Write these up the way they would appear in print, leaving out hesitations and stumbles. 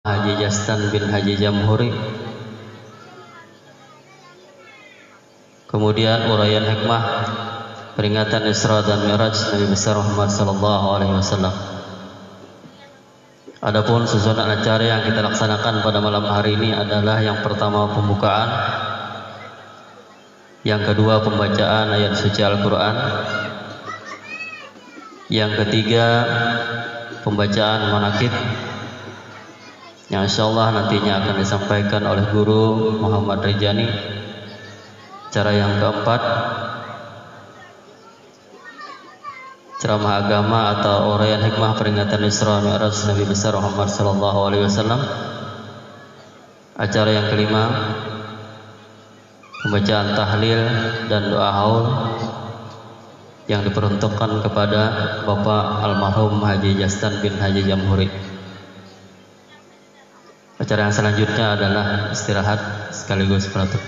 Haji Jastan bin Haji Jamhuri. Kemudian uraian hikmah peringatan Isra dan Mi'raj Nabi besar Muhammad sallallahu alaihi wasallam. Adapun susunan acara yang kita laksanakan pada malam hari ini adalah yang pertama pembukaan, yang kedua pembacaan ayat suci Al-Quran, yang ketiga pembacaan manaqib yang insyaallah nantinya akan disampaikan oleh guru Muhammad Rijani. Cara yang keempat ceramah agama atau uraian hikmah peringatan Isra Mi'raj Nabi besar Muhammad sallallahu alaihi wasallam. Acara yang kelima pembacaan tahlil dan doa haul yang diperuntukkan kepada Bapak almarhum Haji Jastan bin Haji Jamhuri. Acara yang selanjutnya adalah istirahat sekaligus penutup.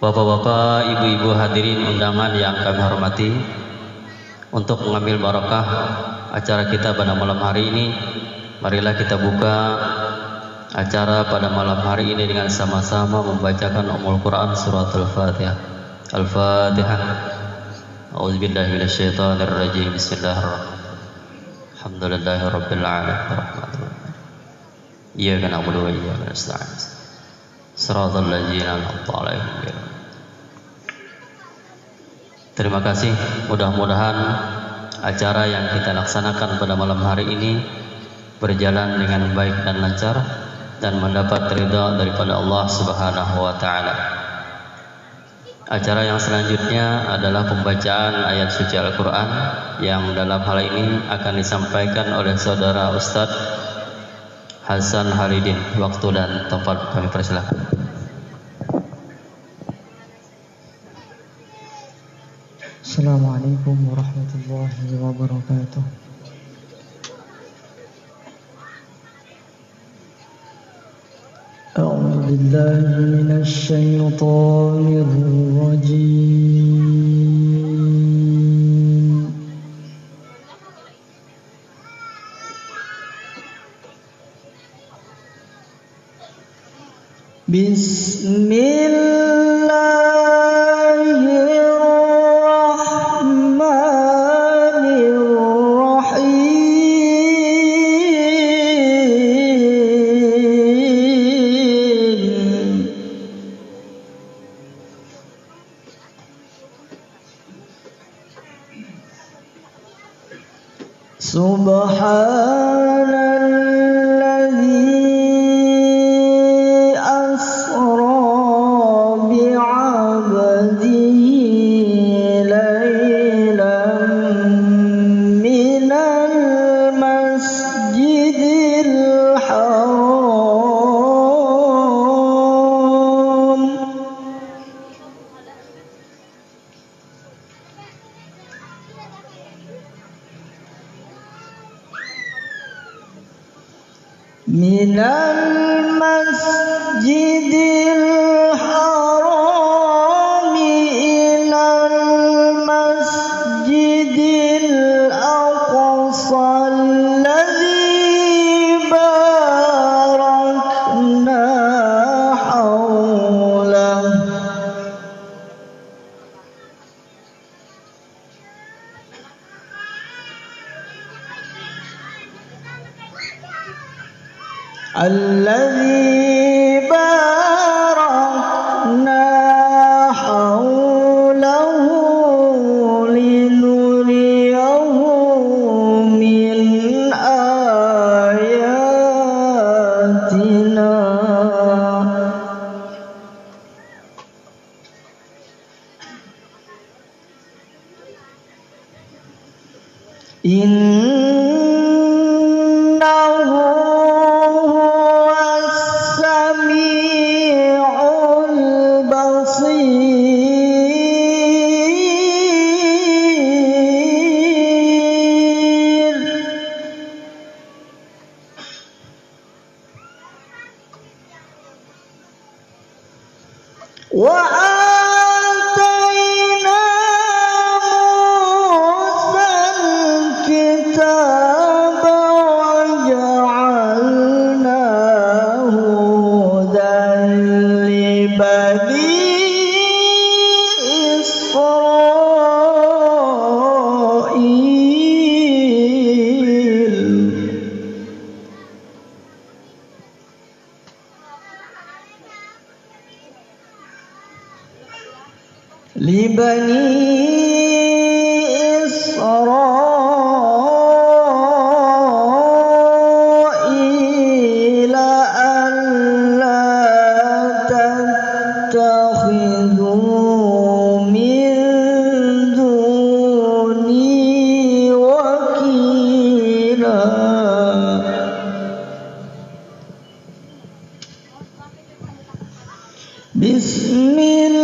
Bapak-bapak, ibu-ibu hadirin undangan yang kami hormati, untuk mengambil barakah acara kita pada malam hari ini, marilah kita buka acara pada malam hari ini dengan sama-sama membacakan Ummul Quran surat Al-Fatihah. Al-Fatihah. A'udzubillahi minasyaitonirrajim. Bismillahirrahmanirrahim. Alhamdulillahirabbil alamin. Iyyaka na'budu wa iyyaka nasta'in. Shiratal ladzina an'amta 'alaihim. Terima kasih. Mudah-mudahan acara yang kita laksanakan pada malam hari ini berjalan dengan baik dan lancar dan mendapat ridha daripada Allah Subhanahu wa taala. Acara yang selanjutnya adalah pembacaan ayat suci Al-Qur'an yang dalam hal ini akan disampaikan oleh saudara Ustaz Hasan Halidin. Waktu dan tempat kami persilakan. Assalamualaikum warahmatullahi wabarakatuh. A'udzu billahi minasy syaithanir rajim. Subhanalladzi asra bi'abdihi laylan minal masjidil haram ilal masjidil aqsa alladzi barakna hawlah alladzi barakna hawlahu linuriyahu min ayatina wa ataina Musa al-kitaba wa ja'alna لبني إسرائيل ألا تتخذوا من دوني وكيلا بسم الله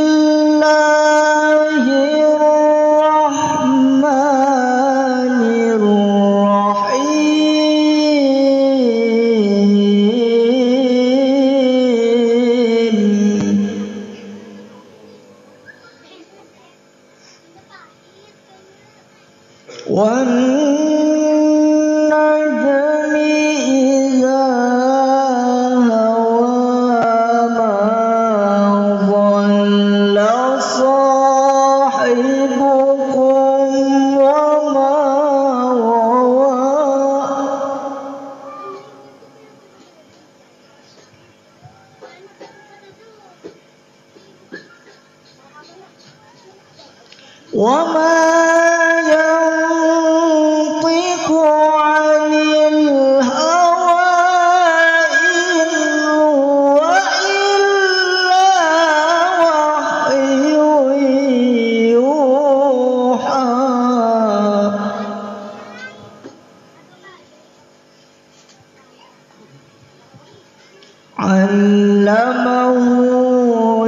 الرحمن الرحيم والنجم إذا هوى ما ضل صاحبكم وما غوى وما ينطق عن الهوى إن هو إلا وحي يوحى علمه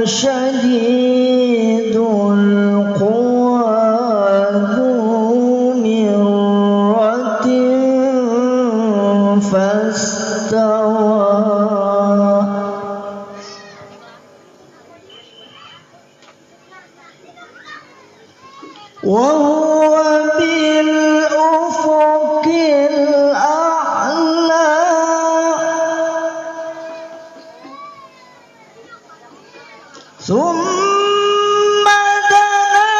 شديد القوى ذو مرة فاستوى وهو بالأفق الأعلى ثم دنا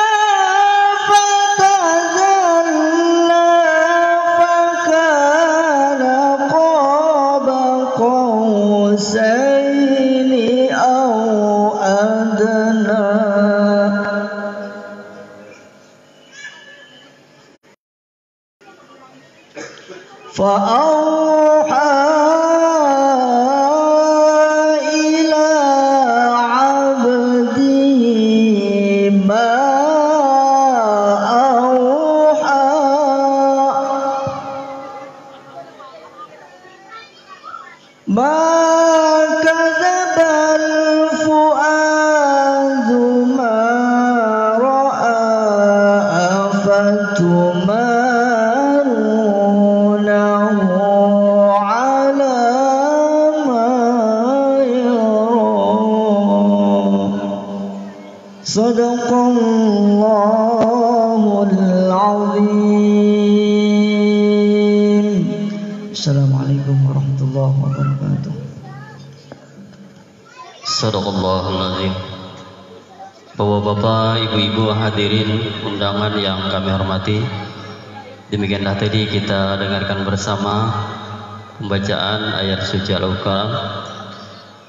فتدلى فكان قاب قوسين أو أدنى فأوحى إلى عبده ما أوحى ما كذب الفؤاد ما رأى أفتمارونه على ما يرى صدق الله العظيم. السلام عليكم ورحمة الله وبركاته. Sadaqallahul azim. Bapak-bapak, ibu-ibu hadirin undangan yang kami hormati, demikianlah tadi kita dengarkan bersama pembacaan ayat suci Al-Qur'an.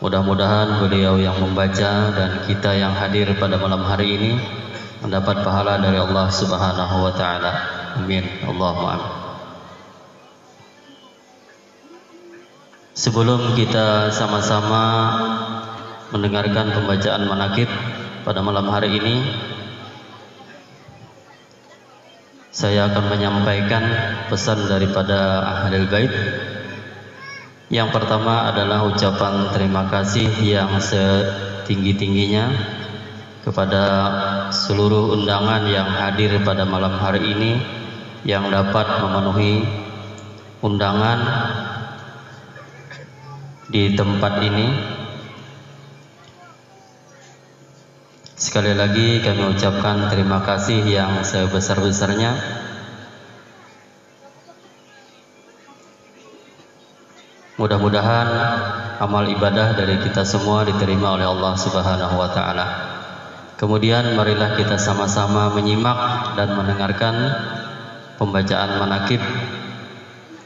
Mudah-mudahan beliau yang membaca dan kita yang hadir pada malam hari ini mendapat pahala dari Allah Subhanahu wa taala. Amin. Allahumma amin. Sebelum kita sama-sama mendengarkan pembacaan manaqib pada malam hari ini, saya akan menyampaikan pesan daripada Ahlul Bait. Yang pertama adalah ucapan terima kasih yang setinggi-tingginya kepada seluruh undangan yang hadir pada malam hari ini, yang dapat memenuhi undangan di tempat ini. Sekali lagi kami ucapkan terima kasih yang sebesar-besarnya. Mudah-mudahan amal ibadah dari kita semua diterima oleh Allah Subhanahu wa taala. Kemudian marilah kita sama-sama menyimak dan mendengarkan pembacaan manaqib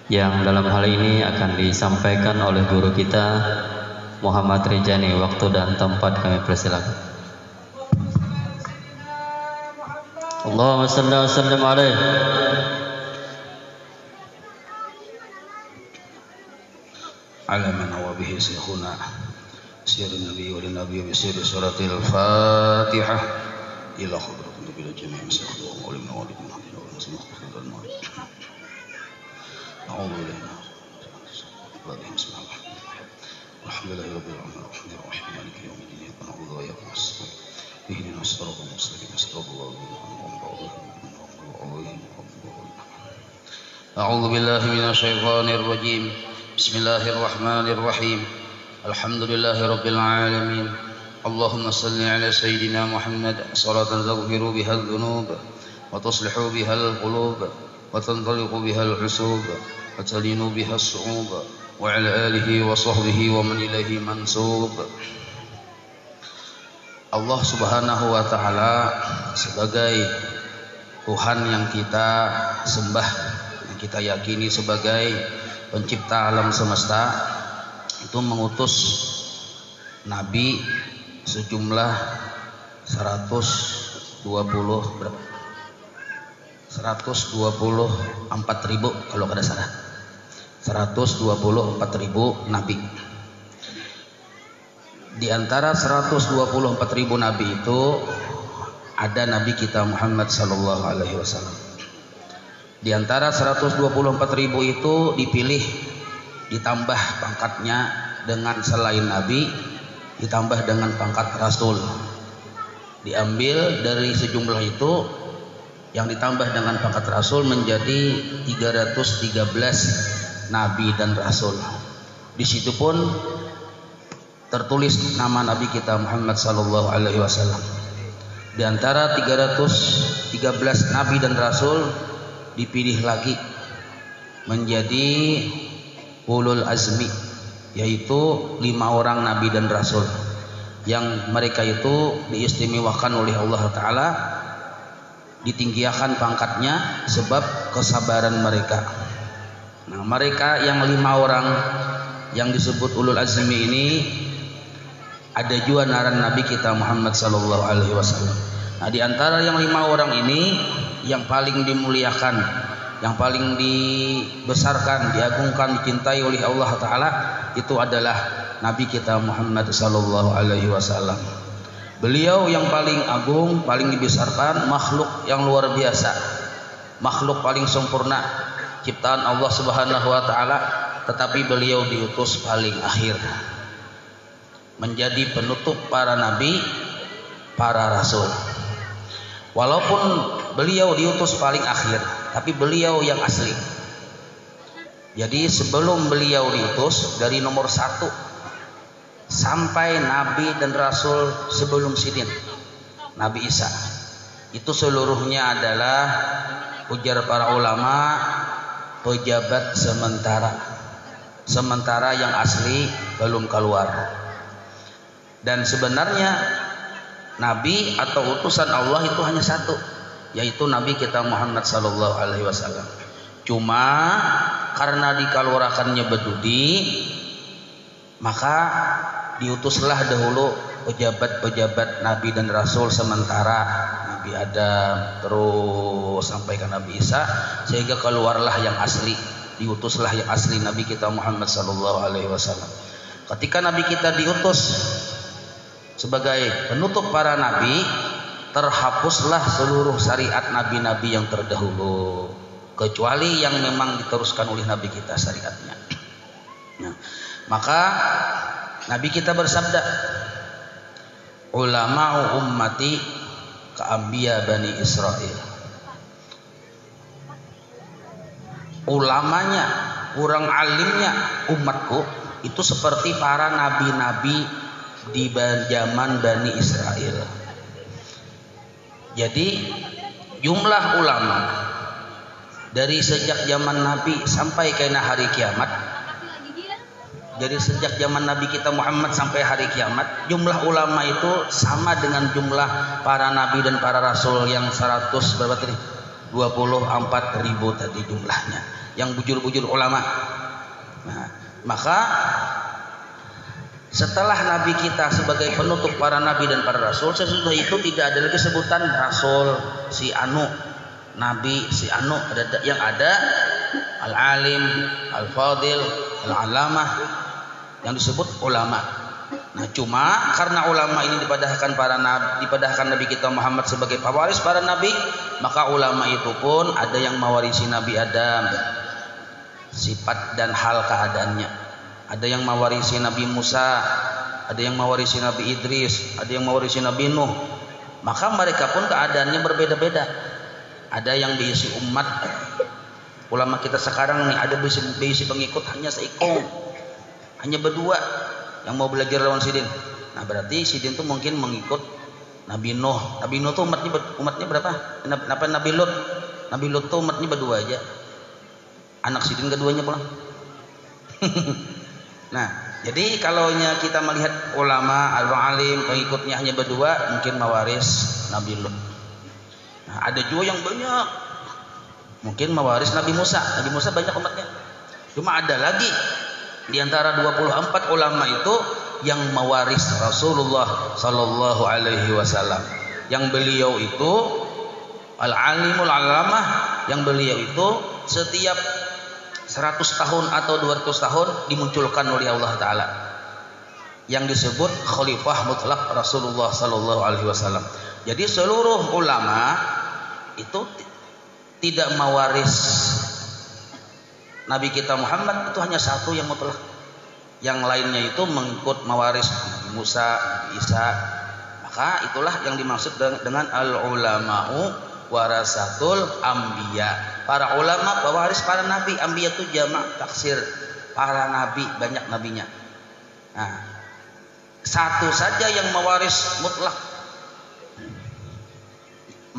yang dalam hal ini akan disampaikan oleh guru kita Muhammad Rijani. Waktu dan tempat kami persilakan. اللهم صل وسلم عليه. على من هو به شيخنا سير النبي وللنبي بسير سورة الفاتحة إلى حضرة النبي الجميع مسيحنا ومولنا والدنا أعوذ بالله بسم الله الحمد لله رب العالمين الرحمن الرحيم مالك يوم الدين إياك نعبد وإياك نستعين اهدنا الصراط المستقيم صراط الذين أنعمت عليهم أعوذ بالله من الشيطان الرجيم بسم الله الرحمن الرحيم الحمد لله رب العالمين اللهم صل على سيدنا محمد صلاة تغفر بها الذنوب وتصلح بها القلوب وتنطلق بها الحسوب وتلين بها الصعوب وعلى آله وصحبه ومن إليه منسوب. Allah subhanahu wa ta'ala sebagai Tuhan yang kita sembah, yang kita yakini sebagai pencipta alam semesta, itu mengutus Nabi sejumlah 124.000 kalau kada salah, 124.000 Nabi. Di antara 124.000 Nabi itu ada Nabi kita Muhammad sallallahu alaihi wasallam. Di antara 124.000 itu dipilih, ditambah pangkatnya dengan selain Nabi, ditambah dengan pangkat Rasul. Diambil dari sejumlah itu, yang ditambah dengan pangkat Rasul menjadi 313 Nabi dan Rasul. Di situ pun tertulis nama Nabi kita Muhammad sallallahu alaihi wasallam. Di antara 313 Nabi dan Rasul dipilih lagi menjadi ulul azmi, yaitu 5 orang Nabi dan Rasul yang mereka itu diistimewakan oleh Allah Ta'ala, ditinggikan pangkatnya sebab kesabaran mereka. Nah, mereka yang 5 orang yang disebut ulul azmi ini ada juga naran Nabi kita Muhammad sallallahu alaihi wasallam. Nah, di antara yang 5 orang ini yang paling dimuliakan, yang paling dibesarkan, diagungkan, dicintai oleh Allah Ta'ala itu adalah Nabi kita Muhammad sallallahu alaihi wasallam. Beliau yang paling agung, paling dibesarkan, makhluk yang luar biasa, makhluk paling sempurna, ciptaan Allah Subhanahu wa Ta'ala, tetapi beliau diutus paling akhir menjadi penutup para nabi, para rasul. Walaupun beliau diutus paling akhir, tapi beliau yang asli. Jadi sebelum beliau diutus, dari nomor 1 sampai nabi dan rasul sebelum sidin, Nabi Isa, itu seluruhnya adalah ujar para ulama pejabat sementara yang asli belum keluar. Dan sebenarnya Nabi atau utusan Allah itu hanya 1, yaitu Nabi kita Muhammad sallallahu alaihi wasallam. Cuma karena dikaluarakannya bedudi, maka diutuslah dahulu pejabat-pejabat Nabi dan Rasul sementara, Nabi Adam terus sampai ke Nabi Isa, sehingga keluarlah yang asli, diutuslah yang asli Nabi kita Muhammad sallallahu alaihi wasallam. Ketika Nabi kita diutus sebagai penutup para nabi, terhapuslah seluruh syariat nabi-nabi yang terdahulu, kecuali yang memang diteruskan oleh nabi kita syariatnya. Nah, maka nabi kita bersabda, ulama'u ummati ka'ambiya bani Israel. Ulamanya, kurang alimnya umatku itu seperti para nabi-nabi di zaman Bani Israel. Jadi jumlah ulama dari sejak zaman Nabi sampai ke hari kiamat, dari sejak zaman Nabi kita Muhammad sampai hari kiamat, jumlah ulama itu sama dengan jumlah para nabi dan para rasul yang 124.000 tadi jumlahnya, yang bujur-bujur ulama. Nah, maka Setelah Nabi kita sebagai penutup para Nabi dan para Rasul, sesudah itu tidak ada lagi sebutan Rasul si anu, Nabi si anu. Yang ada Al-Alim, Al-Fadil, Al-Alamah, yang disebut ulama. Nah, cuma karena ulama ini dipadahkan Nabi kita Muhammad sebagai pewaris para Nabi, maka ulama itu pun ada yang mewarisi Nabi Adam, sifat dan hal keadaannya. Ada yang mewarisi Nabi Musa, ada yang mewarisi Nabi Idris, ada yang mewarisi Nabi Nuh. Maka mereka pun keadaannya berbeda-beda. Ada yang berisi umat. Ulama kita sekarang nih ada berisi pengikut hanya seikong, hanya berdua yang mau belajar lawan Sidin. Nah, berarti Sidin tuh mungkin mengikut Nabi Nuh. Nabi Nuh tuh umatnya berapa? Nabi Lut. Nabi Lut tuh umatnya berdua aja. Anak Sidin keduanya pulang. Nah, jadi kalau kita melihat ulama, al-alim, pengikutnya hanya berdua, mungkin mewaris Nabi Lut. Nah, ada juga yang banyak, mungkin mewaris Nabi Musa. Nabi Musa banyak umatnya. Cuma ada lagi di antara 24 ulama itu yang mewaris Rasulullah Sallallahu Alaihi Wasallam. Yang beliau itu al-alimul alamah, yang beliau itu setiap 100 tahun atau 200 tahun dimunculkan oleh Allah Ta'ala, yang disebut khalifah mutlak Rasulullah Sallallahu Alaihi Wasallam. Jadi seluruh ulama itu tidak mewaris Nabi kita Muhammad, itu hanya satu yang mutlak. Yang lainnya itu mengikut mewaris Nabi Musa, Nabi Isa. Maka itulah yang dimaksud dengan al-ulama'u warasatul anbiya. Para ulama pewaris para nabi. Anbiya itu jamak taksir, para nabi, banyak nabinya. Nah, satu saja yang mewaris mutlak,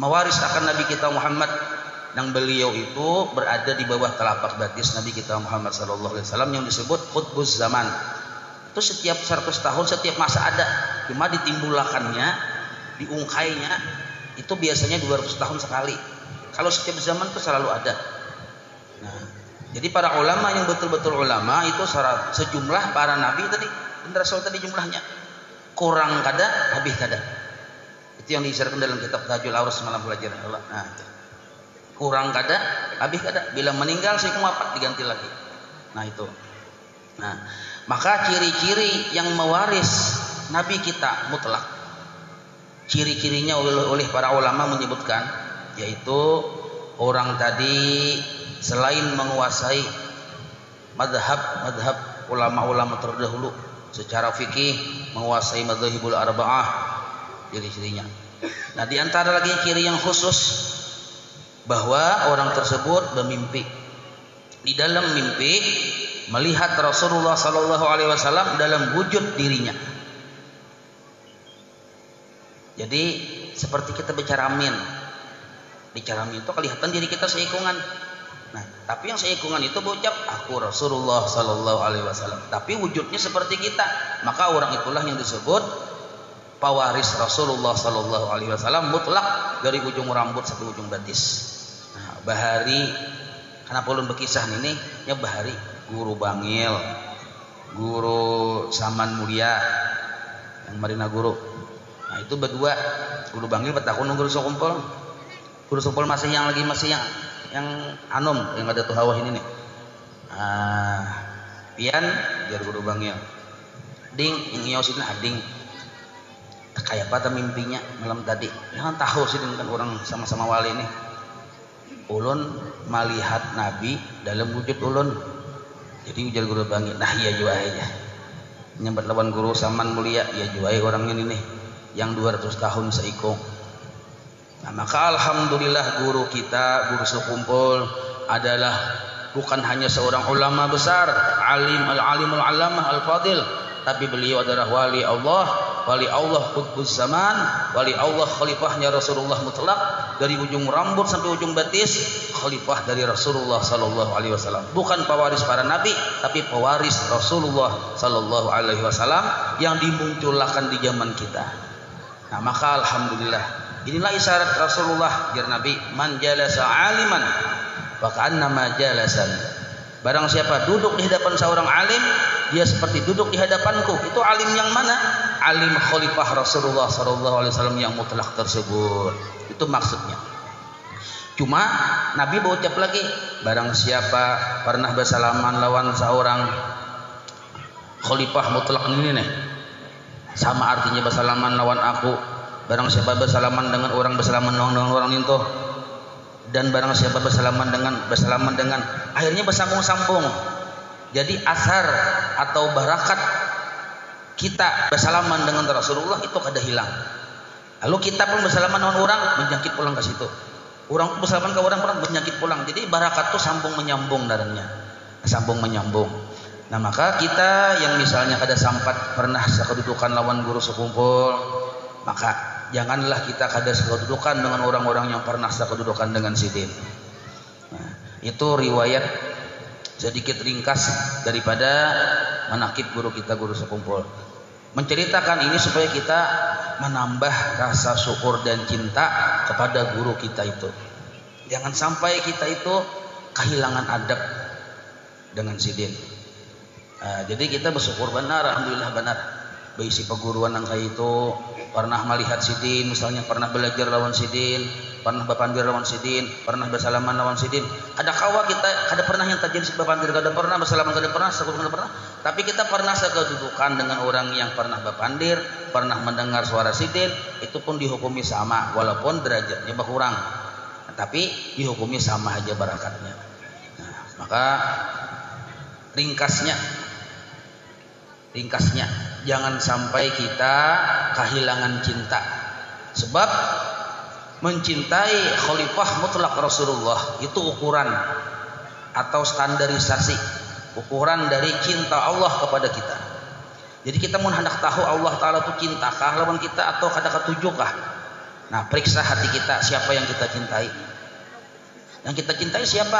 mewaris akan Nabi kita Muhammad, yang beliau itu berada di bawah telapak betis Nabi kita Muhammad sallallahu alaihi wasallam, yang disebut qutbuz zaman. Itu setiap 100 tahun, setiap masa ada, cuma ditimbulkannya, diungkainya itu biasanya 200 tahun sekali. Kalau setiap zaman itu selalu ada. Nah, jadi para ulama yang betul-betul ulama itu sejumlah para nabi tadi dan rasul tadi jumlahnya kurang kada, habis kada. Itu yang diisyaratkan dalam kitab Tajul Arus semalam pelajaran Allah. Nah, kurang kada, habis kada. Bila meninggal saya wafat diganti lagi. Nah, itu. Nah, maka ciri-ciri yang mewaris nabi kita mutlak, ciri-cirinya oleh para ulama menyebutkan, yaitu orang tadi selain menguasai madhab ulama-ulama terdahulu secara fikih, menguasai madzhabul arba'ah, ciri-cirinya. Nah, di antara lagi ciri yang khusus, bahwa orang tersebut bermimpi. Di dalam mimpi melihat Rasulullah Sallallahu Alaihi Wasallam dalam wujud dirinya. Jadi seperti kita bicara amin. Bicara amin itu kelihatan diri kita seikungan. Nah, tapi yang seikungan itu berucap aku Rasulullah Sallallahu Alaihi Wasallam. Tapi wujudnya seperti kita. Maka orang itulah yang disebut pewaris Rasulullah Sallallahu Alaihi Wasallam mutlak dari ujung rambut sampai ujung betis. Nah, Bahari, kenapa ulun berkisah ini? Ya Bahari, guru Bangil, guru Saman Mulia, yang Marina Guru. Nah, itu berdua, guru Bangil bertakun guru Sokumpul. Guru Sokumpul masih yang Anum yang ada tuh hawah ini nih. Pian biar guru Bangil. Ding yang nyosin ading. Kayak apa mimpinya malam tadi? Jangan tahu sih dengan orang sama-sama wali ini. Ulun melihat Nabi dalam wujud ulun. Jadi ujar guru Bangil. Nah, iya juga aja. Nyambat lawan guru Saman Mulia, ya juga orangnya ini nih, yang 200 tahun seikung. Nah, maka alhamdulillah guru kita, guru Sekumpul adalah bukan hanya seorang ulama besar, alimul alamah al-fadil, tapi beliau adalah wali Allah qutbuz zaman, wali Allah, khalifahnya Rasulullah mutlak dari ujung rambut sampai ujung betis, khalifah dari Rasulullah Sallallahu Alaihi Wasallam. Bukan pewaris para nabi, tapi pewaris Rasulullah Sallallahu Alaihi Wasallam yang dimunculkan di zaman kita. Nah, maka alhamdulillah, inilah isyarat Rasulullah biar Nabi, man jalasa aliman fa ka'annama jalasan Barang siapa duduk di hadapan seorang alim, dia seperti duduk di hadapanku. Itu alim yang mana? Alim khalifah Rasulullah SAW yang mutlak tersebut. Itu maksudnya. Cuma Nabi berucap lagi, barang siapa pernah bersalaman lawan seorang khalifah mutlak ini nih, sama artinya bersalaman lawan aku. Barang siapa bersalaman dengan orang, bersalaman dengan orang itu, dan barang siapa bersalaman dengan akhirnya bersambung-sambung. Jadi asar atau barakat kita bersalaman dengan Rasulullah itu kada hilang. Lalu kita pun bersalaman dengan orang, menjangkit pulang ke situ. Orang pun bersalaman ke orang menjangkit pulang. Jadi barakat itu sambung menyambung darahnya, sambung menyambung. Nah maka kita yang misalnya kada sampat pernah sekedudukan lawan guru sekumpul, maka janganlah kita kada sekedudukan dengan orang-orang yang pernah sekedudukan dengan sidin. Nah, itu riwayat sedikit ringkas daripada manakib guru kita, guru sekumpul. Menceritakan ini supaya kita menambah rasa syukur dan cinta kepada guru kita itu. Jangan sampai kita itu kehilangan adab dengan sidin. Nah, jadi kita bersyukur benar, alhamdulillah benar. Berisi perguruan yang kayak itu, pernah melihat sidin, misalnya pernah belajar lawan sidin, pernah berpandir lawan sidin, pernah bersalaman lawan sidin. Ada kawa kita kada pernah yang tajin berpandir, kada pernah bersalaman, kada pernah, kada pernah. Tapi kita pernah sekedudukan dengan orang yang pernah berpandir, pernah mendengar suara sidin, itu pun dihukumi sama, walaupun derajatnya berkurang. Nah, tapi dihukumi sama aja barakatnya. Nah, maka ringkasnya, jangan sampai kita kehilangan cinta. Sebab mencintai khalifah mutlak Rasulullah itu ukuran atau standarisasi, ukuran dari cinta Allah kepada kita. Jadi kita mau hendak tahu Allah Ta'ala itu cintakah lawan kita atau kada ketujukah? Nah, periksa hati kita, siapa yang kita cintai. Yang kita cintai siapa?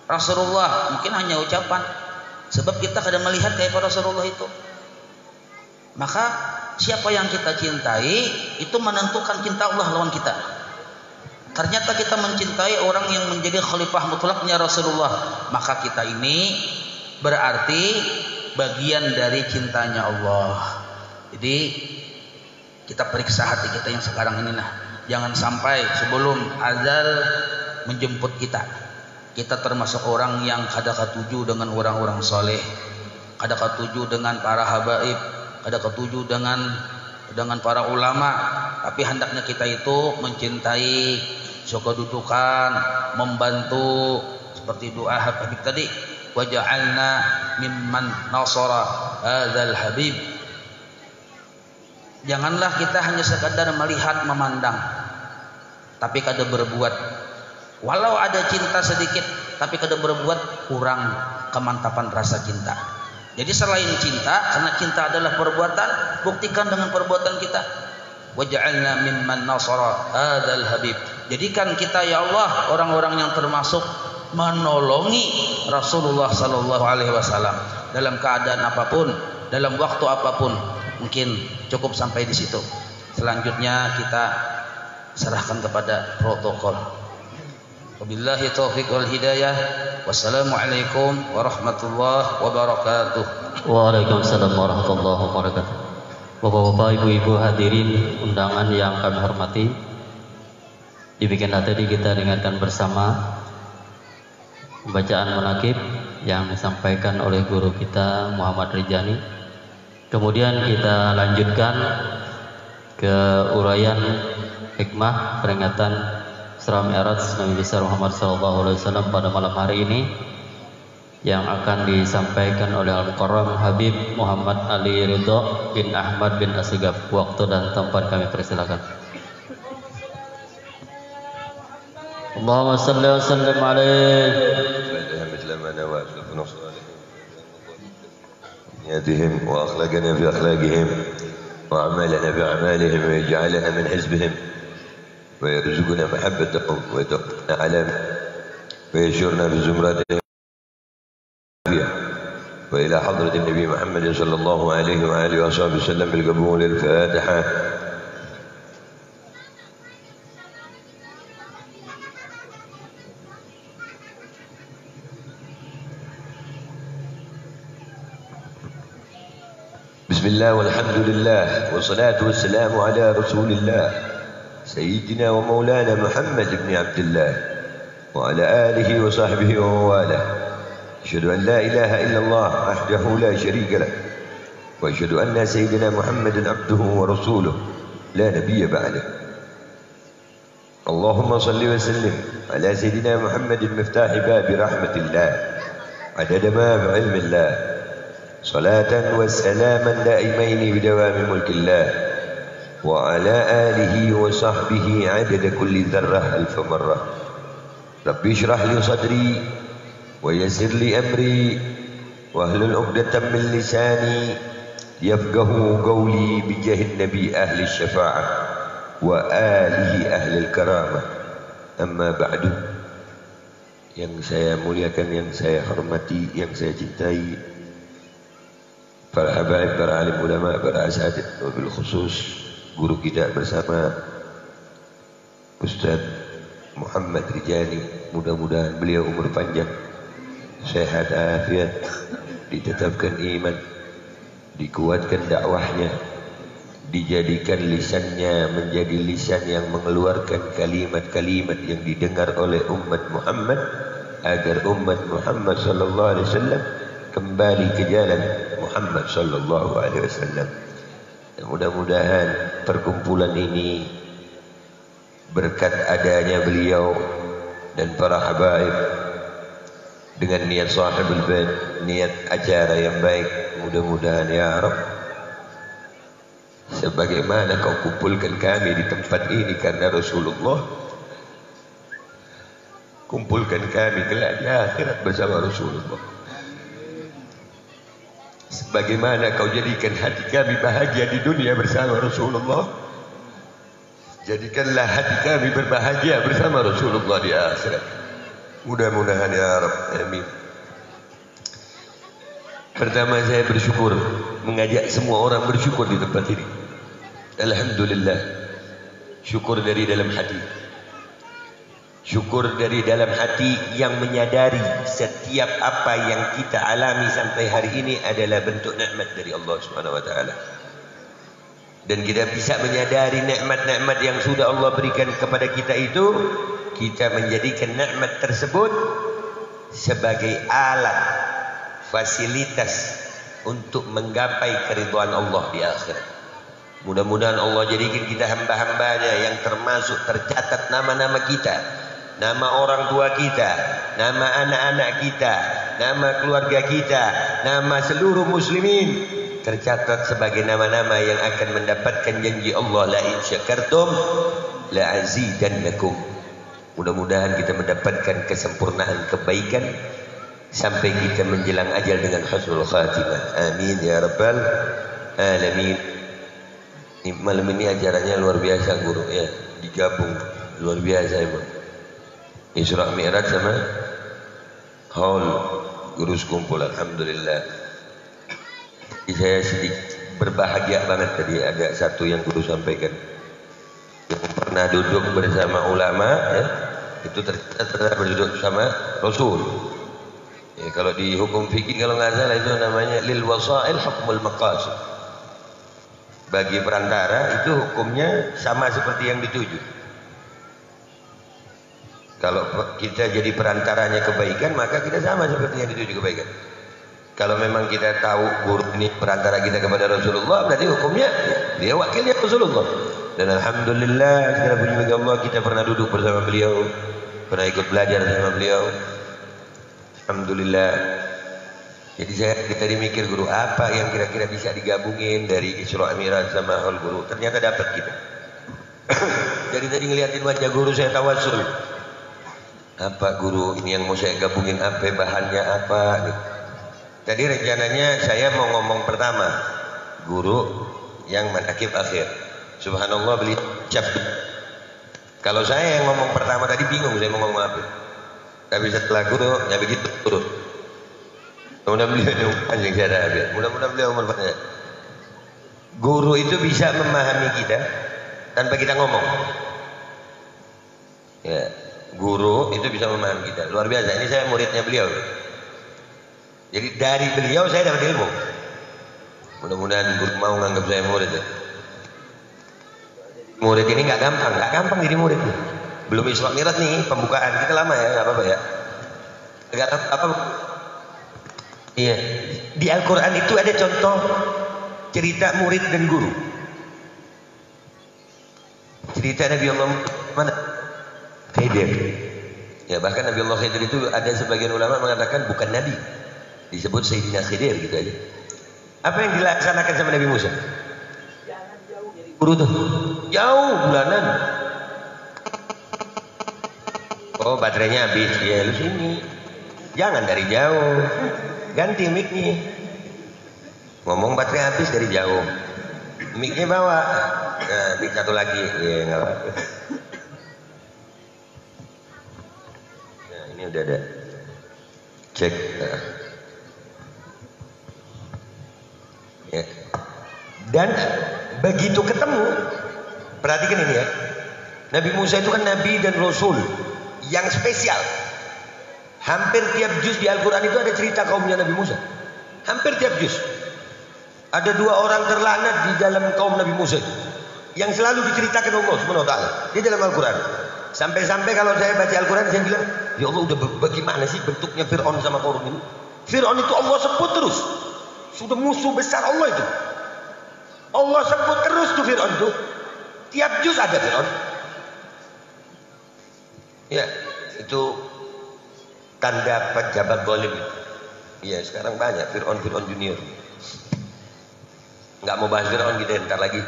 Rasulullah. Mungkin hanya ucapan, sebab kita kada melihat kayak Rasulullah itu. Maka siapa yang kita cintai itu menentukan cinta Allah lawan kita. Ternyata kita mencintai orang yang menjadi khalifah mutlaknya Rasulullah, maka kita ini berarti bagian dari cintanya Allah. Jadi kita periksa hati kita yang sekarang ini nah. Jangan sampai sebelum azal menjemput kita, kita termasuk orang yang kada ketuju dengan orang-orang soleh, kada ketuju dengan para habaib, kada ketuju dengan para ulama. Tapi hendaknya kita itu mencintai kedudukan, membantu seperti doa Habib tadi, waja'alna mimman nasara hadzal habib. Janganlah kita hanya sekadar melihat, memandang, tapi kada berbuat. Walau ada cinta sedikit, tapi kada berbuat, kurang kemantapan rasa cinta. Jadi selain cinta, karena cinta adalah perbuatan, buktikan dengan perbuatan kita. Waja'alna mimman nasara hadzal habib. Jadikan kita ya Allah orang-orang yang termasuk menolongi Rasulullah sallallahu alaihi wasallam dalam keadaan apapun, dalam waktu apapun. Mungkin cukup sampai di situ. Selanjutnya kita serahkan kepada protokol. Wabillahi taufiq wal hidayah. Wassalamualaikum warahmatullahi wabarakatuh. Waalaikumsalam warahmatullahi wabarakatuh. Bapak-bapak, ibu-ibu hadirin undangan yang kami hormati, demikianlah tadi kita dengarkan bersama bacaan manaqib yang disampaikan oleh guru kita Muhammad Rijani. Kemudian kita lanjutkan ke uraian hikmah peringatan Isra Mi'raj Nabi besar Muhammad SAW pada malam hari ini, yang akan disampaikan oleh Al-Mukarram Habib Muhammad Ali Ridho bin Ahmad bin Asgaf. Waktu dan tempat kami persilakan. Allahumma salli wa sallim alaihi نياتهم وأخلاقنا في أخلاقهم وأعمالنا في أعمالهم ويجعلنا من حزبهم ويرزقنا محبتهم ويتوفقنا على ويشرنا في زمرتهم وإلى حضرة النبي محمد صلى الله عليه وآله وصحبه وسلم بالقبول. الفاتحة. بسم الله والحمد لله والصلاة والسلام على رسول الله سيدنا ومولانا محمد بن عبد الله وعلى آله وصحبه ومواله. أشهد أن لا إله إلا الله وحده لا شريك له وأشهد أن سيدنا محمد عبده ورسوله لا نبي بعده. اللهم صل وسلم على سيدنا محمد مفتاح باب رحمة الله عدد ما بعلم الله صلاة وسلاما دائمين بدوام ملك الله وعلى آله وصحبه عدد كل ذرة ألف مرة. ربي اشرح لي صدري ويسر لي أمري واحلل عقدة من لساني يفقهوا قولي بجاه النبي أهل الشفاعة وآله أهل الكرامة. أما بعد, yang saya muliakan, yang saya hormati, yang saya cintai, para habaib, para alim ulama, para asatid, wabil khusus guru kita bersama Ustaz Muhammad Rijani, mudah-mudahan beliau umur panjang, sehat afiat, ditetapkan iman, dikuatkan dakwahnya, dijadikan lisannya menjadi lisan yang mengeluarkan kalimat-kalimat yang didengar oleh umat Muhammad, agar umat Muhammad sallallahu alaihi wasallam kembali ke jalan Muhammad sallallahu alaihi wasallam. Mudah-mudahan perkumpulan ini berkat adanya beliau dan para habaib dengan niat sahibul bait, niat acara yang baik, mudah-mudahan ya Rabb, sebagaimana kau kumpulkan kami di tempat ini karena Rasulullah, kumpulkan kami kelak di akhirat bersama Rasulullah. Sebagaimana kau jadikan hati kami bahagia di dunia bersama Rasulullah, jadikanlah hati kami berbahagia bersama Rasulullah di akhirat. Mudah-mudahan ya Rabb, amin. Pertama, saya bersyukur, mengajak semua orang bersyukur di tempat ini. Alhamdulillah, syukur dari dalam hati. Syukur dari dalam hati yang menyadari setiap apa yang kita alami sampai hari ini adalah bentuk nikmat dari Allah Subhanahu wa taala. Dan kita bisa menyadari nikmat-nikmat yang sudah Allah berikan kepada kita itu, kita menjadikan nikmat tersebut sebagai alat, fasilitas untuk menggapai keridhaan Allah di akhirat. Mudah-mudahan Allah jadikan kita hamba-hambanya yang termasuk tercatat nama-nama kita, nama orang tua kita, nama anak-anak kita, nama keluarga kita, nama seluruh muslimin, tercatat sebagai nama-nama yang akan mendapatkan janji Allah, la in syakartum la azidannakum. Mudah-mudahan kita mendapatkan kesempurnaan kebaikan sampai kita menjelang ajal dengan husnul khatimah. Amin ya rabbal alamin. Malam ini acaranya luar biasa guru ya, digabung luar biasa emang. Isra Mi'raj sama haul guru sekumpul, alhamdulillah. Saya sedikit berbahagia banget tadi ada satu yang guru sampaikan, yang pernah duduk bersama ulama ya, itu ternyata berduduk sama Rasul. Ya, kalau di hukum fikih kalau nggak salah itu namanya lil wasail hukmul maqasid. Bagi perantara itu hukumnya sama seperti yang dituju. Kalau kita jadi perantaranya kebaikan, maka kita sama seperti yang dituju kebaikan. Kalau memang kita tahu guru ini perantara kita kepada Rasulullah, berarti hukumnya dia wakilnya Rasulullah. Dan alhamdulillah segala puji bagi Allah, kita pernah duduk bersama beliau, pernah ikut belajar bersama beliau. Alhamdulillah. Jadi saya tadi mikir guru apa yang kira-kira bisa digabungin dari Isra Mi'raj sama Haul guru. Ternyata dapat kita. Jadi tadi ngeliatin wajah guru saya tawasul. Apa guru ini yang mau saya gabungin, apa bahannya apa nih. Tadi rencananya saya mau ngomong pertama guru yang manakib akhir. Subhanallah beli cap. Kalau saya yang ngomong pertama tadi bingung saya mau ngomong apa. Tapi setelah guru ya begitu guru. Mudah-mudahan beliau umur panjang saya ada. Mudah-mudahan beliau umur panjang. Guru itu bisa memahami kita tanpa kita ngomong. Ya, guru itu bisa memahami kita. Luar biasa. Ini saya muridnya beliau. Jadi dari beliau saya dapat ilmu. Mudah-mudahan mau nganggap saya murid ya. Murid ini nggak gampang jadi murid nih. Belum Isra Mi'raj nih, pembukaan kita lama ya, nggak apa-apa ya. Nggak apa. Iya, di Al-Quran itu ada contoh cerita murid dan guru. Cerita Nabi Allah mana? Khidir. Ya bahkan Nabi Allah Khidir itu ada sebagian ulama mengatakan bukan Nabi, disebut Sayyidina Khidir gitu aja. Apa yang dilaksanakan sama Nabi Musa? Jangan jauh dari guru tuh. Jauh bulanan. Oh baterainya habis, ya lu sini. Jangan dari jauh. Ganti mic-nya. Ngomong baterai habis dari jauh. Mic-nya bawa. Nah, mic satu lagi. Ya enggak apa-apa. Nah, ini udah ada. Cek. Nah. Ya. Dan begitu ketemu, perhatikan ini ya. Nabi Musa itu kan nabi dan rasul yang spesial. Hampir tiap juz di Al-Quran itu ada cerita kaumnya Nabi Musa. Hampir tiap juz. Ada 2 orang terlaknat di dalam kaum Nabi Musa itu, yang selalu diceritakan Allah Subhanahu wa taala di dalam Al-Quran. Sampai-sampai kalau saya baca Al-Quran saya bilang, ya Allah udah bagaimana sih bentuknya Fir'aun sama Qarun ini? Fir'aun itu Allah sebut terus. Sudah musuh besar Allah itu. Allah sebut terus tuh Fir'aun tuh. Tiap juz ada Fir'aun. Ya, itu tanda pejabat zalim. Iya, sekarang banyak Fir'aun junior. Nggak mau bahas Fir'aun kita ntar lagi.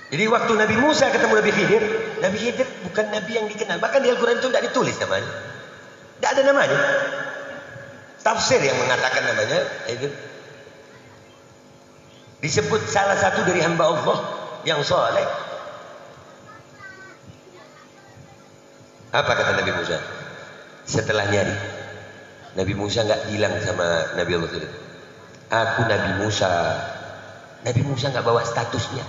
Jadi waktu Nabi Musa ketemu Nabi Khidir bukan nabi yang dikenal. Bahkan di Al-Quran itu tidak ditulis namanya. Tidak ada namanya. Tafsir yang mengatakan namanya itu. Disebut salah satu dari hamba Allah yang soleh. Apa kata Nabi Musa? Setelah nyari, Nabi Musa nggak bilang sama Nabi Allah itu, aku Nabi Musa. Nabi Musa nggak bawa statusnya.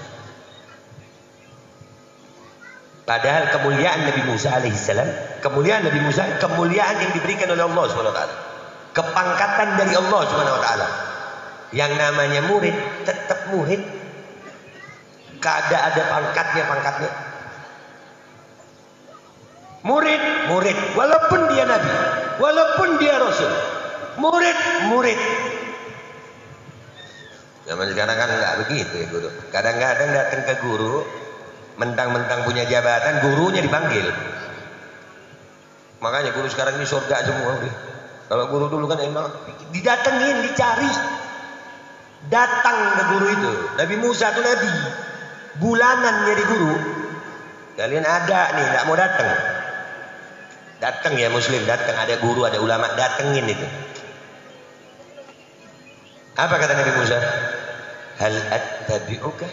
Padahal kemuliaan Nabi Musa alaihissalam, kemuliaan Nabi Musa, kemuliaan yang diberikan oleh Allah Subhanahu wa taala. Kepangkatan dari Allah Subhanahu wa taala. Yang namanya murid tetap murid. Kada ada pangkatnya. Murid, walaupun dia nabi, walaupun dia rasul. Murid. Zaman sekarang kan enggak begitu ya guru. Kadang-kadang datang ke guru, mentang-mentang punya jabatan, gurunya dipanggil. Makanya guru sekarang ini surga semua. Kalau guru dulu kan emang didatengin, dicari. Datang ke guru itu. Nabi Musa itu nabi. Bulanan jadi guru. Kalian ada nih, enggak mau datang. Datang ya muslim, datang, ada guru, ada ulama, datengin itu. Apa kata Nabi Musa? Hal attabi'uka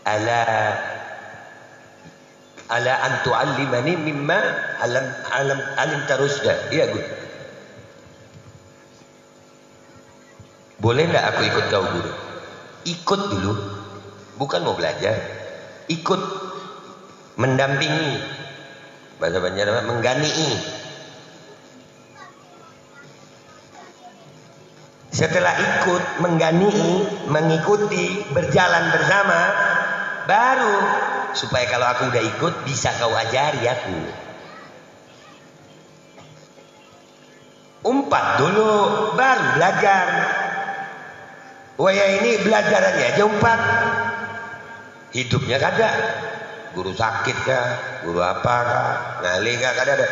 ala an tu'allimani mimma alim tarusda. Iya guru. Boleh enggak aku ikut kau guru? Ikut dulu. Bukan mau belajar. Ikut. Mendampingi. Bahasa Banjar mengganii. Setelah ikut, mengganii, mengikuti, berjalan bersama, baru supaya kalau aku udah ikut bisa kau ajari aku. Umpat dulu, baru belajar. Wah ya ini belajarannya aja umpat. Hidupnya kada. Guru sakit kah, guru apa kah, ngali kah, kada ada.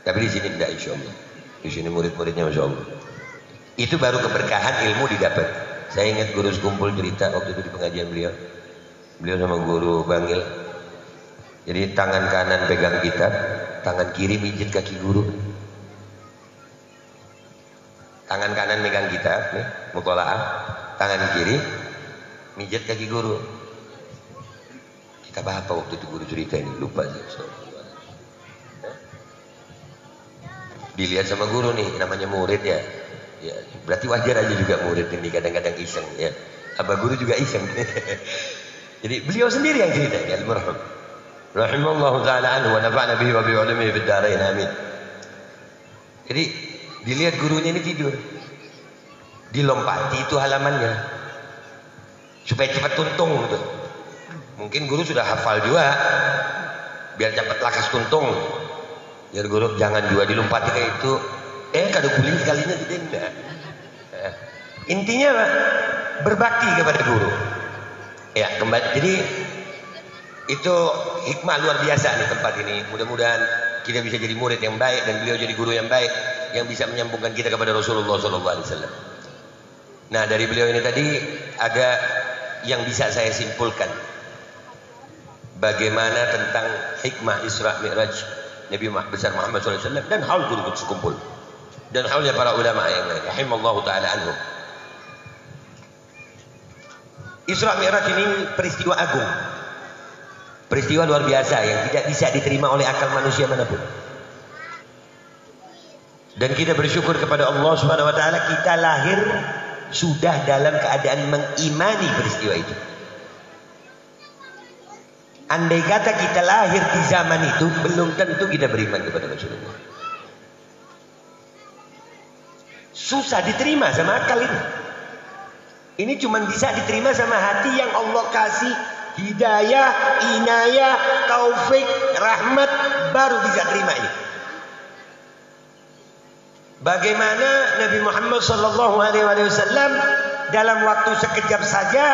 Tapi di sini tidak, insya Allah. Di sini murid-muridnya masya Allah. Itu baru keberkahan ilmu didapat. Saya ingat guru sekumpul cerita waktu itu di pengajian beliau. Beliau sama guru Bangil. Jadi tangan kanan pegang kitab, tangan kiri mijit kaki guru. Tangan kanan megang kitab, nih, mutola'ah. Tangan kiri mijit kaki guru. Kitab apa waktu itu guru cerita ini? Lupa sih. Dilihat sama guru nih, namanya murid ya. Ya, berarti wajar aja juga murid ini kadang-kadang iseng ya. Abah guru juga iseng. Jadi beliau sendiri yang cerita ya, almarhum. Rahimallahu taala anhu wa nafa'na bihi wa bi ulamihi fid dharain amin. Jadi dilihat gurunya ini tidur. dilompati itu halamannya supaya cepat tuntung gitu. Mungkin guru sudah hafal juga biar cepat lakas tuntung, biar guru jangan juga dilompati kayak itu, kada guling sekalinya tidak enggak. Intinya Pak, berbakti kepada guru ya. Kembali, jadi itu hikmah luar biasa nih tempat ini. Mudah-mudahan kita bisa jadi murid yang baik dan beliau jadi guru yang baik yang bisa menyambungkan kita kepada Rasulullah SAW. Nah, dari beliau ini tadi ada yang bisa saya simpulkan bagaimana tentang hikmah Isra Mi'raj Nabi besar Muhammad SAW dan haul guru sekumpul dan haulnya para ulama yang lain rahimallahu taala anhum. Isra Mi'raj ini peristiwa agung, peristiwa luar biasa yang tidak bisa diterima oleh akal manusia manapun. Dan kita bersyukur kepada Allah Subhanahu wa taala kita lahir sudah dalam keadaan mengimani peristiwa itu. Andai kata kita lahir di zaman itu, belum tentu kita beriman kepada Rasulullah. Susah diterima sama akal ini. Ini cuma bisa diterima sama hati yang Allah kasih hidayah, inayah, taufik, rahmat, baru bisa terima ini. Bagaimana Nabi Muhammad SAW dalam waktu sekejap saja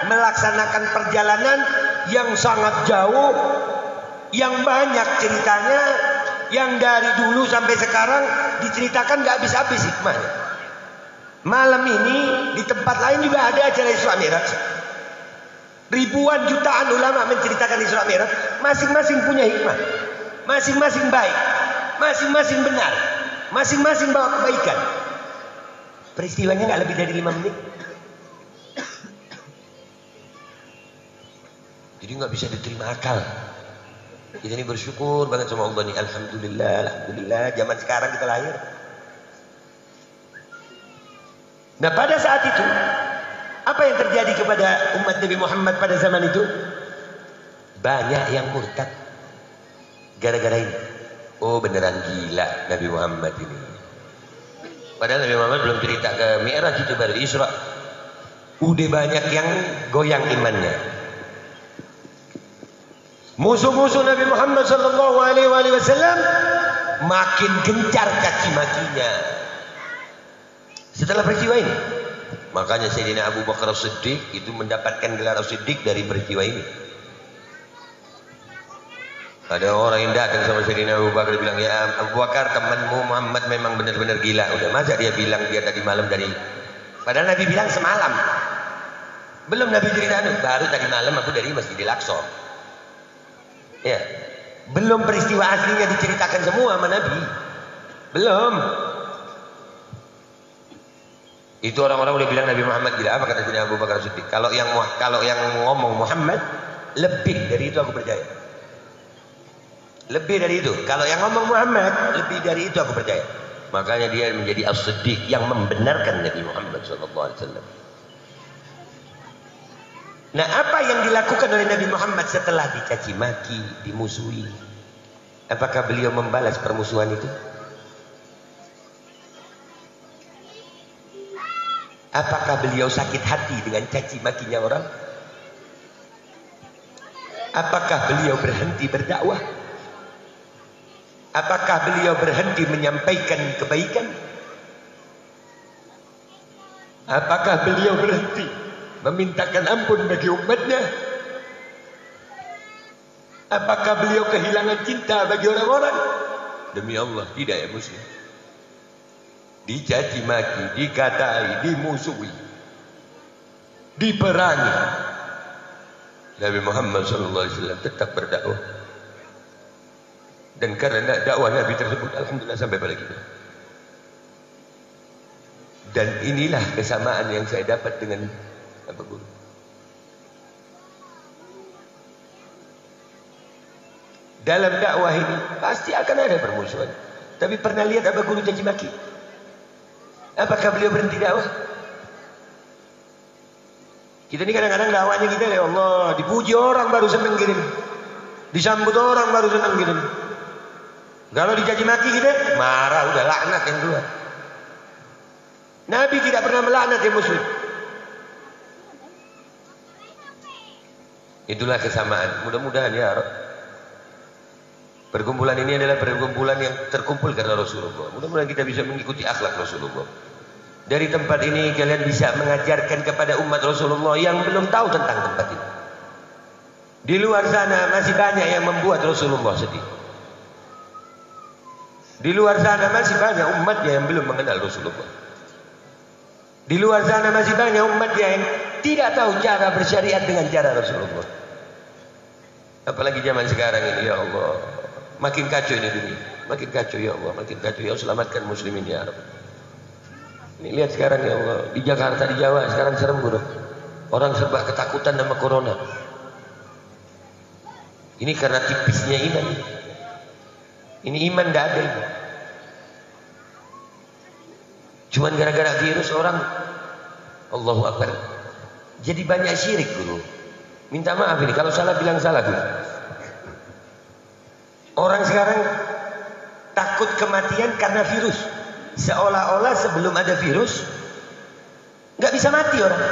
melaksanakan perjalanan yang sangat jauh, yang banyak ceritanya, yang dari dulu sampai sekarang diceritakan gak habis-habis hikmahnya. Malam ini di tempat lain juga ada acara Isra Mi'raj. Ribuan jutaan ulama menceritakan Isra Mi'raj, masing-masing punya hikmah, masing-masing baik, masing-masing benar, masing-masing bawa kebaikan. Peristiwanya gak lebih dari 5 menit. Jadi nggak bisa diterima akal. Kita ini bersyukur banget sama Allah nih. Alhamdulillah, alhamdulillah. Zaman sekarang kita lahir. Nah pada saat itu, apa yang terjadi kepada umat Nabi Muhammad pada zaman itu? Banyak yang murtad gara-gara ini. Oh beneran gila Nabi Muhammad ini. Padahal Nabi Muhammad belum cerita ke Mi'raj, itu baru Isra. Udah banyak yang goyang imannya. Musuh-musuh Nabi Muhammad SAW makin gencar caci makinya setelah peristiwa ini. Makanya Sayyidina Abu Bakar As-Siddiq itu mendapatkan gelar As-Siddiq dari peristiwa ini. Ada orang yang datang sama Sayyidina Abu Bakar bilang, ya Abu Bakar, temanmu Muhammad memang benar-benar gila. Udah masa dia bilang dia tadi malam dari, padahal Nabi bilang semalam. Belum Nabi cerita, baru tadi malam aku dari Masjidil Aqsa. Ya, belum peristiwa aslinya diceritakan semua sama Nabi. Belum. Itu orang-orang udah bilang Nabi Muhammad gila. Apa kata Sayyidina Abu Bakar Siddiq? Kalau yang ngomong Muhammad lebih dari itu aku percaya. Lebih dari itu. Kalau yang ngomong Muhammad lebih dari itu aku percaya. Makanya dia menjadi As-Siddiq yang membenarkan Nabi Muhammad SAW. Nah, apa yang dilakukan oleh Nabi Muhammad setelah dicaci maki, dimusuhi? Apakah beliau membalas permusuhan itu? Apakah beliau sakit hati dengan caci makinya orang? Apakah beliau berhenti berdakwah? Apakah beliau berhenti menyampaikan kebaikan? Apakah beliau berhenti memintakan ampun bagi umatnya? Apakah beliau kehilangan cinta bagi orang-orang? Demi Allah, tidak ya muslim. Dicaci maki, dikatai, dimusuhi, diperangi, Nabi Muhammad SAW tetap berdakwah. Dan karena dakwah Nabi tersebut, alhamdulillah sampai pada kita. Dan inilah kesamaan yang saya dapat dengan apa guru. Dalam dakwah ini pasti akan ada permusuhan. Tapi pernah lihat apa guru caci maki? Apakah beliau berhenti dakwah? Kita ini kadang-kadang dakwahnya kita, ya Allah, dipuji orang baru senang gini, disambut orang baru senang gini. Kalau dicaci maki kita marah, udah laknat yang keluar. Nabi tidak pernah melaknat yang muslim. Itulah kesamaan. Mudah-mudahan ya Rabb, perkumpulan ini adalah perkumpulan yang terkumpul karena Rasulullah. Mudah-mudahan kita bisa mengikuti akhlak Rasulullah. Dari tempat ini kalian bisa mengajarkan kepada umat Rasulullah yang belum tahu tentang tempat ini. Di luar sana masih banyak yang membuat Rasulullah sedih. Di luar sana masih banyak umatnya yang belum mengenal Rasulullah. Di luar sana masih banyak umatnya yang tidak tahu cara bersyariat dengan cara Rasulullah. Apalagi zaman sekarang ini, ya Allah, makin kacau ini dunia, makin kacau ya Allah, makin kacau ya Allah, selamatkan muslimin ya Rabb. Ini lihat sekarang ya Allah, di Jakarta, di Jawa sekarang serem bro. Orang serba ketakutan sama corona. Ini karena tipisnya iman. Ini iman tidak ada ini. Cuman gara-gara virus orang, Allahu Akbar, jadi banyak syirik dulu. Minta maaf ini kalau salah, bilang salah dulu. Orang sekarang takut kematian karena virus. Seolah-olah sebelum ada virus nggak bisa mati orang.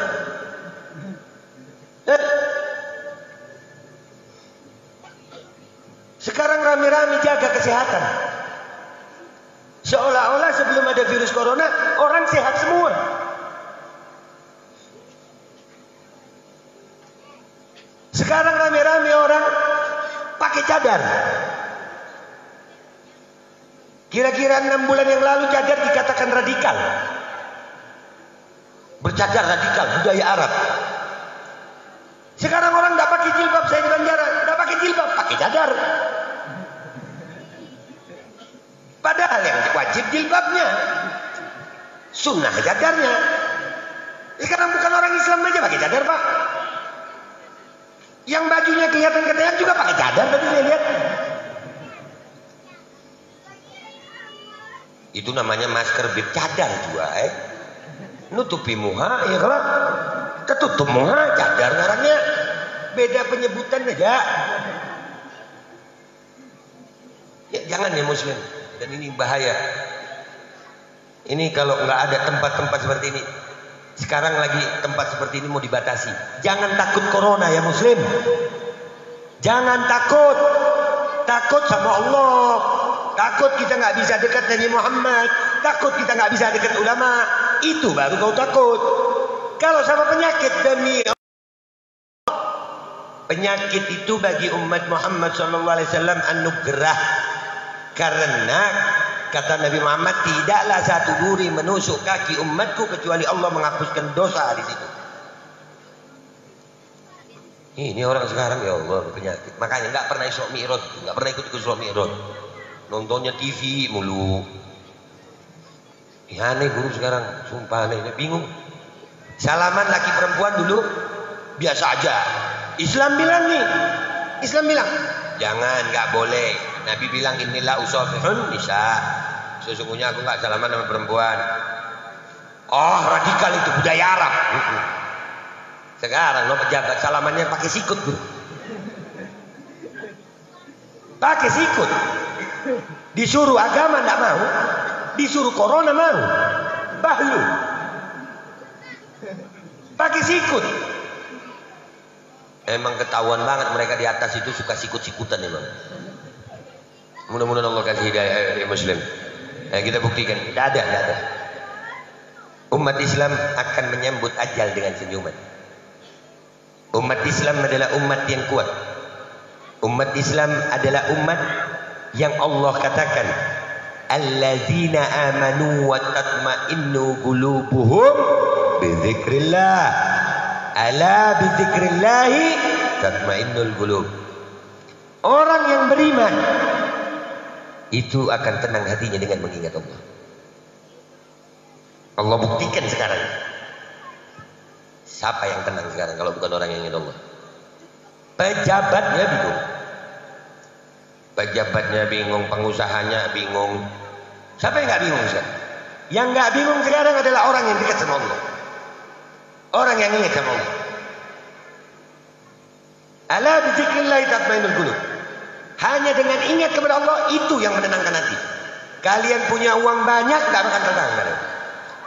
Sekarang rame-rame jaga kesehatan. Seolah-olah sebelum ada virus corona orang sehat semua. Sekarang rame-rame orang pakai cadar. Kira-kira 6 bulan yang lalu cadar dikatakan radikal. Bercadar radikal, budaya Arab. Sekarang orang tidak pakai jilbab, saya di Banjaran, tidak pakai jilbab, pakai cadar. Padahal yang wajib jilbabnya, sunnah cadarnya. Sekarang bukan orang Islam aja pakai cadar pak. Yang bajunya kelihatan keteak juga pakai cadar tadi saya lihat. Itu namanya masker bercadar juga, nutupi muha, ya kalau ketutup muha, cadar ngarannya, beda penyebutan aja. Ya, jangan ya muslim. Dan ini bahaya. Ini kalau nggak ada tempat-tempat seperti ini, sekarang lagi tempat seperti ini mau dibatasi. Jangan takut corona ya muslim. Jangan takut. Takut sama Allah. Takut kita nggak bisa dekat Nabi Muhammad. Takut kita nggak bisa dekat ulama. Itu baru kau takut. Kalau sama penyakit, demi penyakit itu bagi umat Muhammad SAW anugerah. Karena kata Nabi Muhammad, tidaklah satu duri menusuk kaki umatku kecuali Allah menghapuskan dosa di situ. Ini orang sekarang ya Allah penyakit. Makanya nggak pernah Isra Mi'raj, nggak pernah ikut Isra Mi'raj. Nontonnya TV mulu. Ya aneh guru sekarang, sumpah aneh, bingung. Salaman laki perempuan dulu biasa aja. Islam bilang nih, Islam bilang jangan, nggak boleh. Nabi bilang inilah usafihun nisa. Sesungguhnya aku nggak salaman sama perempuan. Oh radikal itu budaya Arab. Sekarang lo pejabat salamannya pakai sikut bro. Pakai sikut. Disuruh agama nggak mau, disuruh corona mau. Bahlu. Pakai sikut. Emang ketahuan banget mereka di atas itu suka sikut-sikutan emang. Mudah-mudahan Allah kasih hidayah ya muslim. Nah, kita buktikan, tidak ada. Umat Islam akan menyambut ajal dengan senyuman. Umat Islam adalah umat yang kuat. Umat Islam adalah umat yang Allah katakan, alladzina amanu wa tatma'innu qulubuhum bidzikrillah. Ala bidzikrillahi tatma'innul qulub. Orang yang beriman itu akan tenang hatinya dengan mengingat Allah. Allah buktikan sekarang. Siapa yang tenang sekarang kalau bukan orang yang ingat Allah? Pejabatnya bingung. Pejabatnya bingung, pengusahanya bingung. Siapa yang nggak bingung sekarang? Yang nggak bingung sekarang adalah orang yang dekat sama Allah. Orang yang ingat sama Allah. Ala bizikrillah tatmainnul qulub. Hanya dengan ingat kepada Allah itu yang menenangkan hati. Kalian punya uang banyak nggak akan tenang.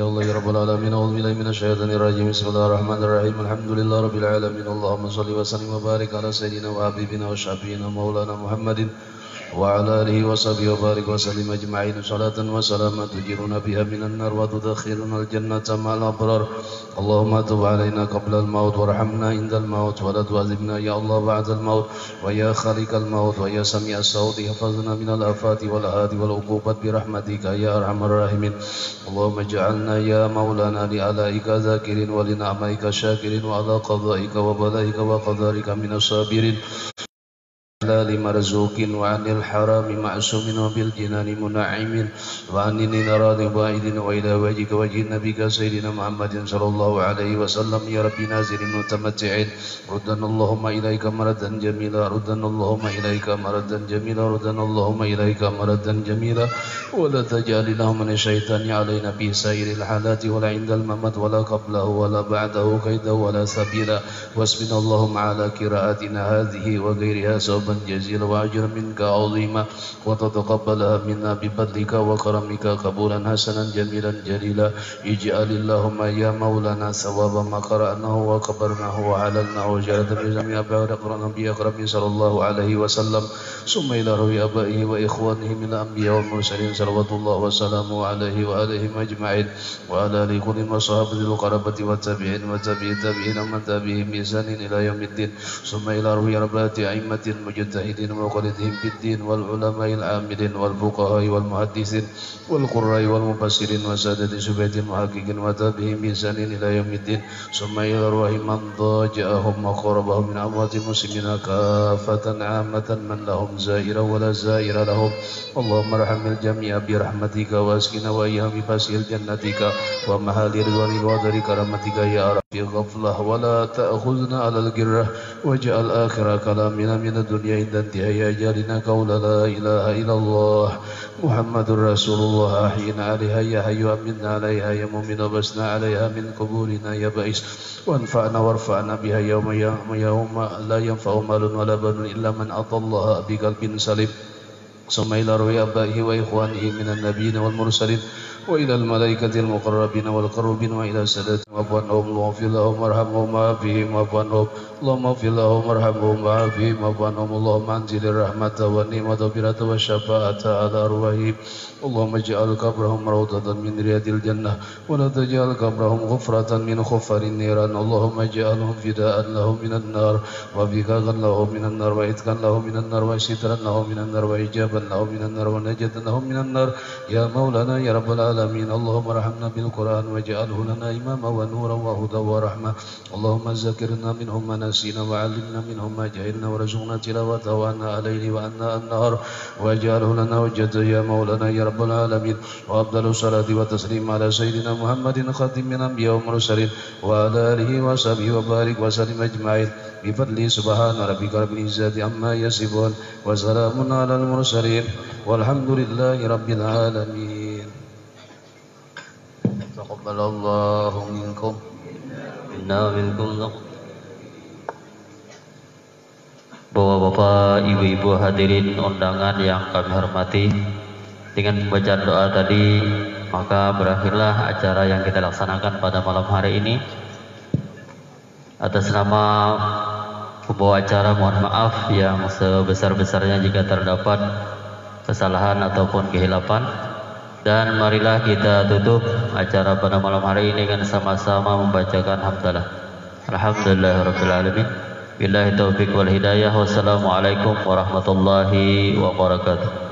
Ya Allah ya Rabbal Alamin, a'udzu billahi minasyaitonir rajim. Bismillahirrahmanirrahim. Alhamdulillahi rabbil alamin. Allahumma shalli wa sallim wa barik ala sayyidina wa habibina wa syafiina maulana Muhammadin wa ala alihi wa sahbihi wa barik wa sallim ajma'in. Salatan wa salaman tujiruna biha minan nar wa tudkhiluna al-jannata ma'al abrar. Allahumma tub alaina qabla al-maut warhamna indal maut wa la tu'adzibna ya Allah ba'da al-maut. Wa ya khaliqal maut wa ya sami'as saut ihfazna minal afati wal ahadi wal uqubat bi rahmatika ya arhamar rahimin. Allahumma ij'alna ya maulana li alaika zakirin wa li ni'maika syakirin wa ala qada'ika wa balaika wa qadarika minas sabirin. حلال مرزوق وعن الحرام معصوم وبالجنان منعم وعن النار بعيد وإلى وجهك وجه نبيك سيدنا محمد صلى الله عليه وسلم يا ربي نازل متمتعين ردنا اللهم إليك مردا جميلا ردنا اللهم إليك مردا جميلا ردنا اللهم إليك مردا جميلا ولا تجعل لهم من الشيطان علينا في سائر الحالات ولا عند الممات ولا قبله ولا بعده كيدا ولا سبيلا واسمنا اللهم على قراءتنا هذه وغيرها صوبا جزيلا وأجر منك عظيما وتتقبلها منا بفضلك وكرمك قبولا حسنا جميلا جليلا اجعل اللهم يا مولانا ثواب ما قرأناه وكبرناه وعللناه وجعلت بجميع أقرأنا بأقرب صلى الله عليه وسلم ثم إلى روي أبائه وإخوانه من الأنبياء والمرسلين صلوات الله وسلامه عليه وآلهم أجمعين وعلى آله كل وصحبه القرابة والتابعين وتابعي التابعين ومن تابعهم بإحسان إلى يوم الدين ثم إلى روي ربات أئمة المجتهدين ومقلدهم في الدين والعلماء العاملين والفقهاء والمحدثين والقراء والمفسرين وسادة سبيت المحققين وتابعهم بإحسان إلى يوم الدين ثم إلى روح من ضاجأهم وقربهم من أموات المسلمين كافة عامة من لهم زائرا ولا زائر لهم اللهم ارحم الجميع برحمتك واسقنا وإياهم بفسيح جنتك ومحال رضوان الوادر كرامتك يا رب في غفلة ولا تأخذنا على الجرة واجعل آخر كلامنا من الدنيا عند انتهاء أجالنا قول لا إله إلا الله محمد رسول الله أحينا عليها يا حي أمنا عليها يا مؤمن وبسنا عليها من قبورنا يا بائس وانفعنا وارفعنا بها يوم لا ينفع مال ولا بنون إلا من أتى الله بقلب سليم ثم إلى روي أبائه وإخوانه من النبيين والمرسلين وإلى الملائكة المقربين والقربين وإلى السادة وأبوانهم اللهم اغفر لهم وارحمهم وعافهم وأبوانهم اللهم اغفر لهم وارحمهم وعافهم وأبوانهم اللهم أنزل الرحمة والنعمة والبركة والشفاعة على أرواحهم اللهم اجعل قبرهم روضة من رياض الجنة ولا تجعل قبرهم غفرة من غفر النيران اللهم اجعلهم فداء لهم من النار وفكاكا لهم من النار وإتقا لهم من النار وسترا لهم من النار وإجابا لهم من النار ونجاة لهم من النار يا مولانا يا رب العالمين اللهم ارحمنا بالقرآن واجعله لنا إماما ونورا وهدى ورحمة اللهم ذكرنا منهم ما نسينا وعلمنا منهم ما جهلنا وارزقنا تلاوته وعنا عليه وعنا النهار واجعله لنا حجة يا مولانا يا رب العالمين وأفضل الصلاة والتسليم على سيدنا محمد خاتم الأنبياء والمرسلين وعلى آله وصحبه وبارك وسلم أجمعين بفضل سبحان ربك رب العزة عما يصفون وسلام على المرسلين والحمد لله رب العالمين تقبل الله منكم inna minkum. Bapak-bapak, ibu-ibu hadirin undangan yang kami hormati, dengan pembacaan doa tadi maka berakhirlah acara yang kita laksanakan pada malam hari ini. Atas nama pembawa acara mohon maaf yang sebesar-besarnya jika terdapat kesalahan ataupun kehilapan, dan marilah kita tutup acara pada malam hari ini dengan sama-sama membacakan hamdalah. Alhamdulillahirabbil alamin. Billahi taufiq wal hidayah. Wassalamualaikum warahmatullahi wabarakatuh.